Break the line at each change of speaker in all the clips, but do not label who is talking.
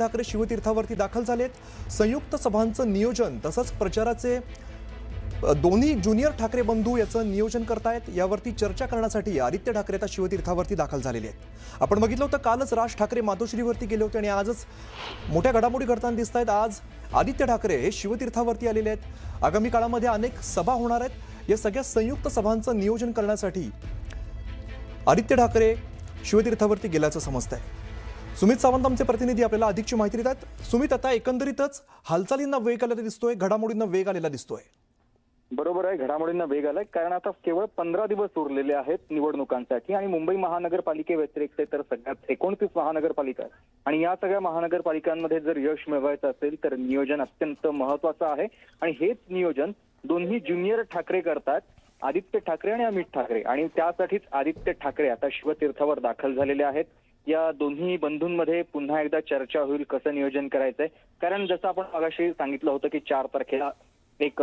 ठाकरे शिवतीर्थावरती दाखल झालेत। संयुक्त सभांचं नियोजन तसंच प्रचाराचे दोन्ही ज्युनियर ठाकरे बंधू याचं नियोजन करतायत। यावरती चर्चा करण्यासाठी आदित्य ठाकरे आता शिवतीर्थावरती दाखल झालेले आहेत। आपण बघितलं होतं कालच राज ठाकरे मातोश्रीवरती गेले होते आणि आजच मोठ्या घडामोडी घडताना दिसत आहेत। आज आदित्य ठाकरे हे शिवतीर्थावरती आलेले आहेत। आगामी काळामध्ये अनेक सभा होणार आहेत। या सगळ्या संयुक्त सभांचं नियोजन करण्यासाठी आदित्य ठाकरे शिवतीर्थावरती गेल्याचं समजतंय। सुमित सावंत आमचे प्रतिनिधी आपल्याला अधिकची माहिती देतात। सुमित, आता एकंदरीतच हालचालींना वेग आलेला दिसतोय, घडामोडींना वेग आलेला दिसतोय।
बरोबर आहे, घडामोडींना वेग आलाय कारण आता केवळ 15 दिवस उरलेले आहेत निवडणुकांसाठी आणि मुंबई महानगरपालिकेव्यतिरिक्त तर सगळ्यात 29 महानगरपालिका आणि या सगळ्या महानगरपालिकांमध्ये जर यश मिळवायचं असेल तर नियोजन अत्यंत महत्वाचं आहे आणि हेच नियोजन दोन्ही ज्युनियर ठाकरे करतात, आदित्य ठाकरे आणि अमित ठाकरे, आणि त्यासाठीच आदित्य ठाकरे आता शिवतीर्थावर दाखल झालेले आहेत। या दोन्ही बंधूंमध्ये पुन्हा एकदा चर्चा होईल कसं नियोजन करायचंय, कारण जसं आपण मगाशी सांगितलं होतं की 4 तारखेला एक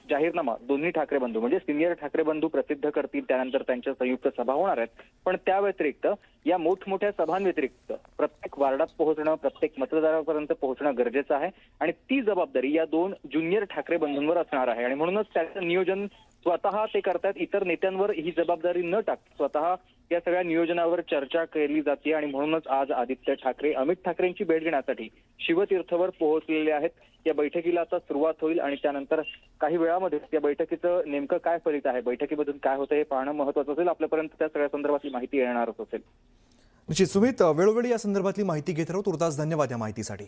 जाहीरनामा दोन्ही ठाकरे बंधू म्हणजे सिनियर ठाकरे बंधू प्रसिद्ध करतील, त्यानंतर त्यांच्या संयुक्त सभा होणार आहेत। पण त्या व्यतिरिक्त या मोठमोठ्या सभांव्यतिरिक्त प्रत्येक वार्डात पोहोचणं, प्रत्येक मतदारापर्यंत पोहोचणं गरजेचं आहे आणि ती जबाबदारी या 2 ज्युनियर ठाकरे बंधूंवर असणार आहे आणि म्हणूनच त्याचं नियोजन स्वतः ते करतात। इतर नेत्यांवर ही जबाबदारी न टाकता स्वतः या सगळ्या नियोजनावर चर्चा केली जाते आणि म्हणूनच आज आदित्य ठाकरे अमित ठाकरेंची भेट घेण्यासाठी शिवतीर्थावर पोहोचलेले आहेत। या बैठकीला आता सुरुवात होईल आणि त्यानंतर काही वेळामध्ये या बैठकीचं नेमकं काय फलित आहे, बैठकीमधून काय होतं हे पाहणं महत्त्वाचं असेल। आपल्यापर्यंत त्या सगळ्या संदर्भातली माहिती येणारच असेल।
निश्चित सुमित, वेळोवेळी या संदर्भातली माहिती घेत राहू। तुर्तास धन्यवाद या माहितीसाठी।